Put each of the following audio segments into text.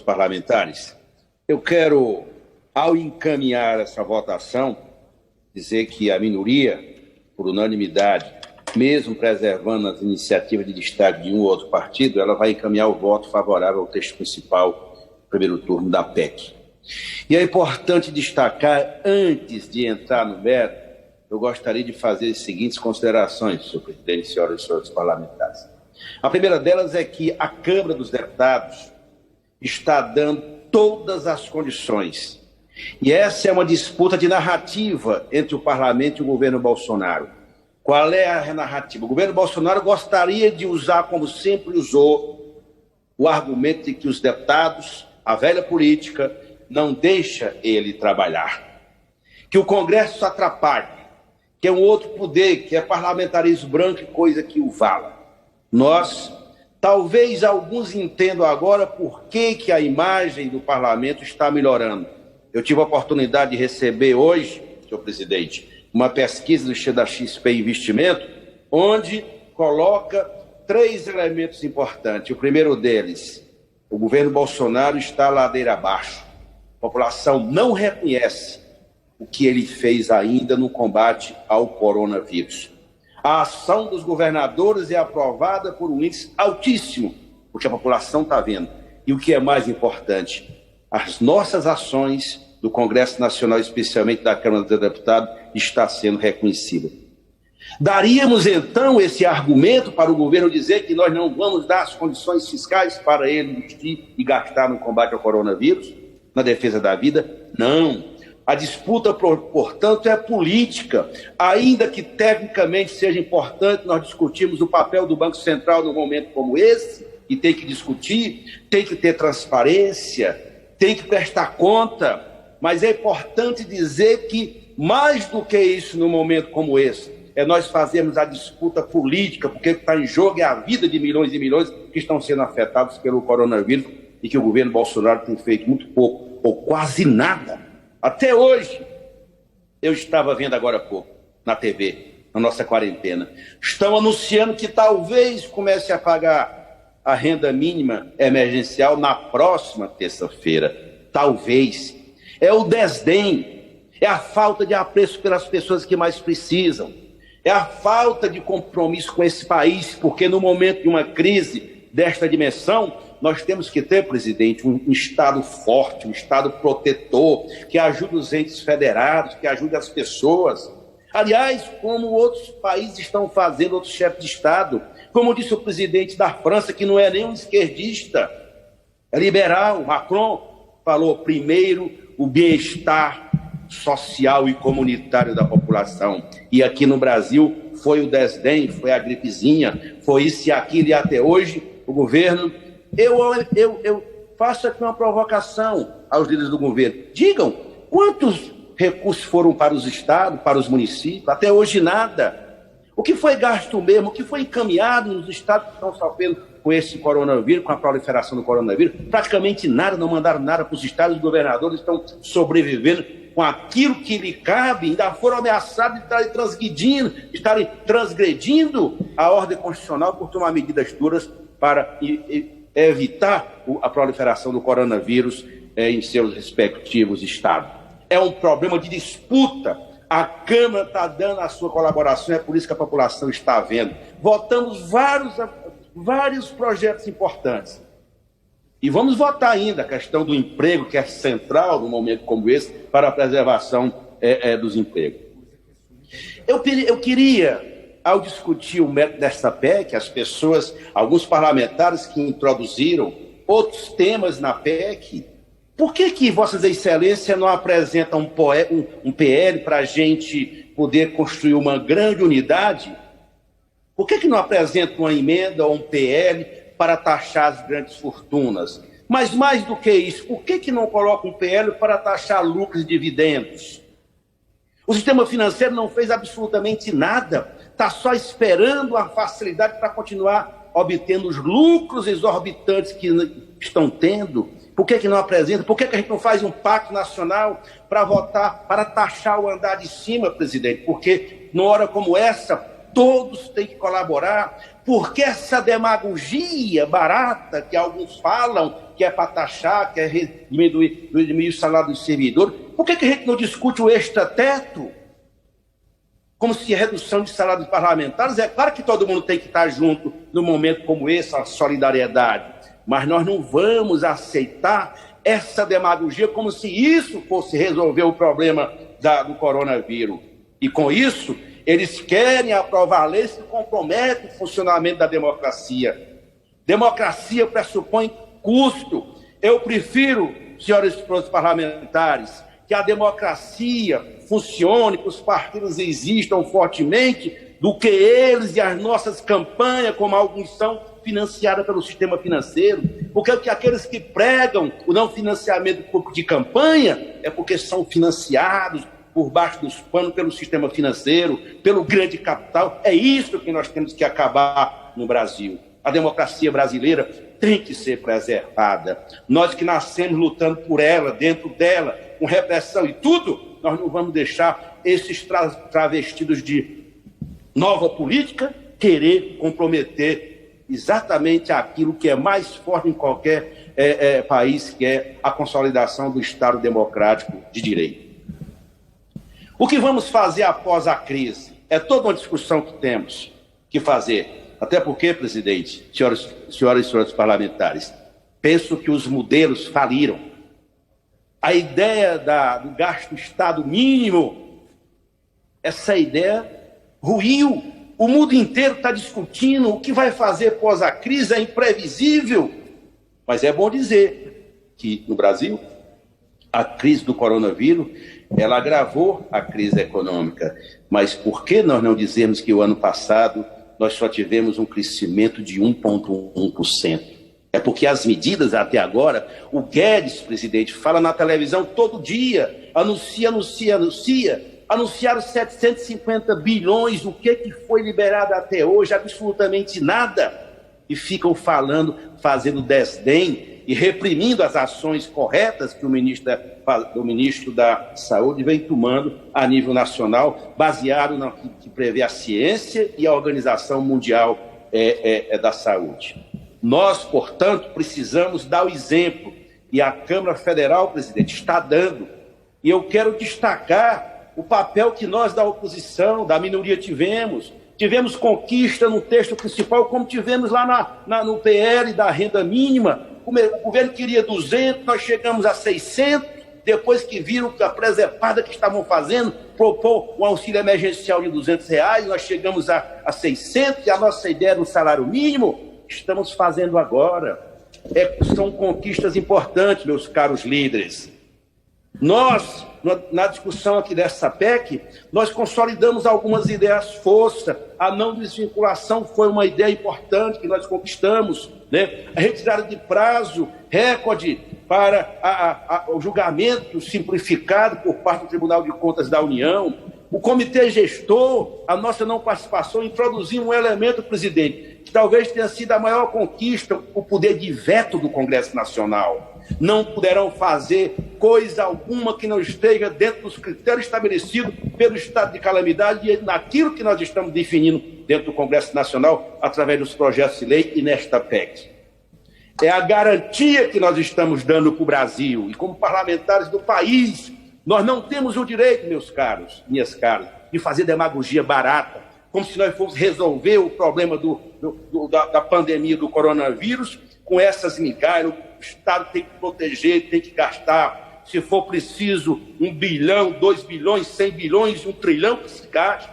parlamentares, eu quero, ao encaminhar essa votação, dizer que a minoria, por unanimidade, mesmo preservando as iniciativas de destaque de um ou outro partido, ela vai encaminhar o voto favorável ao texto principal do primeiro turno da PEC. E é importante destacar, antes de entrar no mérito, eu gostaria de fazer as seguintes considerações, senhor presidente, senhoras e senhores parlamentares. A primeira delas é que a Câmara dos Deputados está dando todas as condições. E essa é uma disputa de narrativa entre o parlamento e o governo Bolsonaro. Qual é a narrativa? O governo Bolsonaro gostaria de usar, como sempre usou, o argumento de que os deputados, a velha política, não deixa ele trabalhar. Que o Congresso se atrapalha, que é um outro poder, que é parlamentarismo branco e coisa que o vala. Nós, talvez alguns entendam agora por que a imagem do parlamento está melhorando. Eu tive a oportunidade de receber hoje, senhor presidente, uma pesquisa da XP Investimento, onde coloca 3 elementos importantes. O primeiro deles, o governo Bolsonaro está ladeira abaixo. A população não reconhece o que ele fez ainda no combate ao coronavírus. A ação dos governadores é aprovada por um índice altíssimo, porque a população está vendo. E o que é mais importante, as nossas ações do Congresso Nacional, especialmente da Câmara dos Deputados, está sendo reconhecida. Daríamos, então, esse argumento para o governo dizer que nós não vamos dar as condições fiscais para ele investir e gastar no combate ao coronavírus, na defesa da vida? Não. A disputa, portanto, é política. Ainda que tecnicamente seja importante nós discutirmos o papel do Banco Central num momento como esse, e tem que discutir, tem que ter transparência, tem que prestar conta, mas é importante dizer que, mais do que isso num momento como esse, é nós fazermos a disputa política, porque o que está em jogo é a vida de milhões e milhões que estão sendo afetados pelo coronavírus e que o governo Bolsonaro tem feito muito pouco, ou quase nada. Até hoje, eu estava vendo agora há pouco, na TV, na nossa quarentena, estão anunciando que talvez comece a pagar a renda mínima emergencial na próxima terça-feira. Talvez. É o desdém, é a falta de apreço pelas pessoas que mais precisam, é a falta de compromisso com esse país, porque no momento de uma crise desta dimensão, nós temos que ter, presidente, um Estado forte, um Estado protetor, que ajude os entes federados, que ajude as pessoas. Aliás, como outros países estão fazendo, outros chefes de Estado, como disse o presidente da França, que não é nem um esquerdista, é liberal, Macron, falou primeiro o bem-estar social e comunitário da população. E aqui no Brasil foi o desdém, foi a gripezinha, foi isso e aquilo, e até hoje o governo... Eu faço aqui uma provocação aos líderes do governo. Digam quantos recursos foram para os estados, para os municípios. Até hoje nada. O que foi gasto mesmo, o que foi encaminhado nos estados que estão sofrendo com esse coronavírus, com a proliferação do coronavírus? Praticamente nada, não mandaram nada para os estados. Os governadores estão sobrevivendo com aquilo que lhe cabe, ainda foram ameaçados de estarem transgredindo a ordem constitucional por tomar medidas duras para evitar a proliferação do coronavírus em seus respectivos estados. É um problema de disputa. A Câmara está dando a sua colaboração, é por isso que a população está vendo. Votamos vários projetos importantes. E vamos votar ainda a questão do emprego, que é central num momento como esse, para a preservação dos empregos. Eu queria... Ao discutir o método dessa PEC, as pessoas, alguns parlamentares que introduziram outros temas na PEC, por que Vossas Excelências não apresentam um PL para a gente poder construir uma grande unidade? Por que não apresentam uma emenda ou um PL para taxar as grandes fortunas? Mas mais do que isso, por que não colocam um PL para taxar lucros e dividendos? O sistema financeiro não fez absolutamente nada, está só esperando a facilidade para continuar obtendo os lucros exorbitantes que estão tendo. Por que não apresenta? Por que a gente não faz um pacto nacional para votar, para taxar o andar de cima, presidente? Porque numa hora como essa, todos têm que colaborar, Por que essa demagogia barata que alguns falam que é para taxar, que é diminuir o salário dos servidores? Por que a gente não discute o extra-teto? Como se a redução de salário dos parlamentares, é claro que todo mundo tem que estar junto num momento como esse, a solidariedade, mas nós não vamos aceitar essa demagogia como se isso fosse resolver o problema do coronavírus. E com isso, eles querem aprovar a lei que compromete o funcionamento da democracia. Democracia pressupõe custo. Eu prefiro, senhores e senhores parlamentares, que a democracia funcione, que os partidos existam fortemente, do que eles e as nossas campanhas, como alguns são, financiadas pelo sistema financeiro. Porque aqueles que pregam o não financiamento de campanha é porque são financiados por baixo dos panos pelo sistema financeiro, pelo grande capital. É isso que nós temos que acabar no Brasil. A democracia brasileira tem que ser preservada. Nós que nascemos lutando por ela, dentro dela, com repressão e tudo, nós não vamos deixar esses travestidos de nova política querer comprometer exatamente aquilo que é mais forte em qualquer país, que é a consolidação do Estado democrático de direito. O que vamos fazer após a crise? É toda uma discussão que temos que fazer. Até porque, presidente, senhoras e senhores parlamentares, penso que os modelos faliram. A ideia do gasto do Estado mínimo, essa ideia ruiu. O mundo inteiro está discutindo o que vai fazer após a crise, é imprevisível. Mas é bom dizer que, no Brasil, a crise do coronavírus, ela agravou a crise econômica. Mas por que nós não dizemos que o ano passado nós só tivemos um crescimento de 1,1%? É porque as medidas até agora, o Guedes, presidente, fala na televisão todo dia, anunciaram 750 bilhões, o que foi liberado até hoje? Absolutamente nada. E ficam falando, fazendo desdém e reprimindo as ações corretas que o ministro da Saúde vem tomando a nível nacional, baseado no que prevê a ciência e a Organização Mundial da Saúde. Nós, portanto, precisamos dar o exemplo, e a Câmara Federal, presidente, está dando. E eu quero destacar o papel que nós da oposição, da minoria, tivemos. Tivemos conquista no texto principal, como tivemos lá no PL da renda mínima. O governo queria 200, nós chegamos a 600, depois que viram a presepada que estavam fazendo, propor um auxílio emergencial de R$200, nós chegamos a 600, e a nossa ideia era um salário mínimo. Estamos fazendo agora. São conquistas importantes, meus caros líderes. Nós, na discussão aqui dessa PEC, nós consolidamos algumas ideias força. A não desvinculação foi uma ideia importante que nós conquistamos, né? A retirada de prazo, recorde para o julgamento simplificado por parte do Tribunal de Contas da União. O comitê gestor, a nossa não participação, introduziu um elemento, presidente, que talvez tenha sido a maior conquista, o poder de veto do Congresso Nacional. Não poderão fazer coisa alguma que não esteja dentro dos critérios estabelecidos pelo estado de calamidade e naquilo que nós estamos definindo dentro do Congresso Nacional através dos projetos de lei e nesta PEC. É a garantia que nós estamos dando para o Brasil, e como parlamentares do país, nós não temos o direito, meus caros, minhas caras, de fazer demagogia barata, como se nós fôssemos resolver o problema da pandemia do coronavírus com essas migalhas. O Estado tem que proteger, tem que gastar, se for preciso, 1 bilhão, 2 bilhões, 100 bilhões, 1 trilhão que se gaste.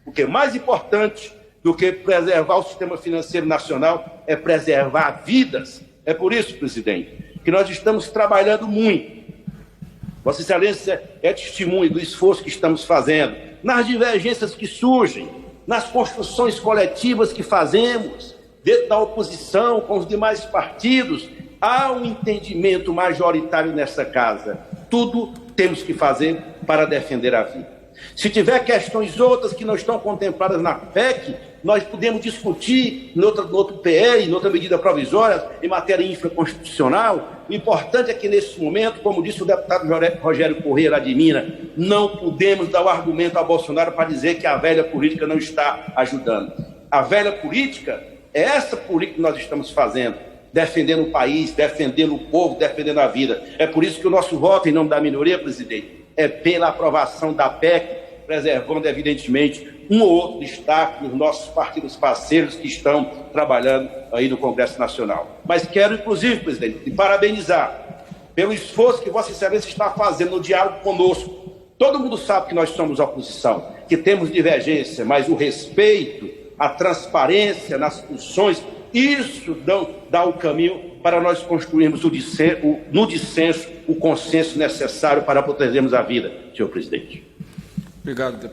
Porque mais importante do que preservar o sistema financeiro nacional é preservar vidas. É por isso, presidente, que nós estamos trabalhando muito. Vossa Excelência é testemunha do esforço que estamos fazendo, nas divergências que surgem, nas construções coletivas que fazemos, dentro da oposição, com os demais partidos. Há um entendimento majoritário nessa casa. Tudo temos que fazer para defender a vida. Se tiver questões outras que não estão contempladas na PEC, nós podemos discutir no outro PL, em outra medida provisória, em matéria infraconstitucional. O importante é que, nesse momento, como disse o deputado Rogério Corrêa, lá de Minas, não podemos dar o argumento a Bolsonaro para dizer que a velha política não está ajudando. A velha política É essa política que nós estamos fazendo, defendendo o país, defendendo o povo, defendendo a vida. É por isso que o nosso voto, em nome da minoria, presidente, é pela aprovação da PEC, preservando, evidentemente, um ou outro destaque nos nossos partidos parceiros que estão trabalhando aí no Congresso Nacional. Mas quero, inclusive, presidente, te parabenizar pelo esforço que Vossa Excelência está fazendo no diálogo conosco. Todo mundo sabe que nós somos oposição, que temos divergência, mas o respeito, a transparência nas funções, isso dá o caminho para nós construirmos no dissenso o consenso necessário para protegermos a vida, senhor presidente. Obrigado, deputado.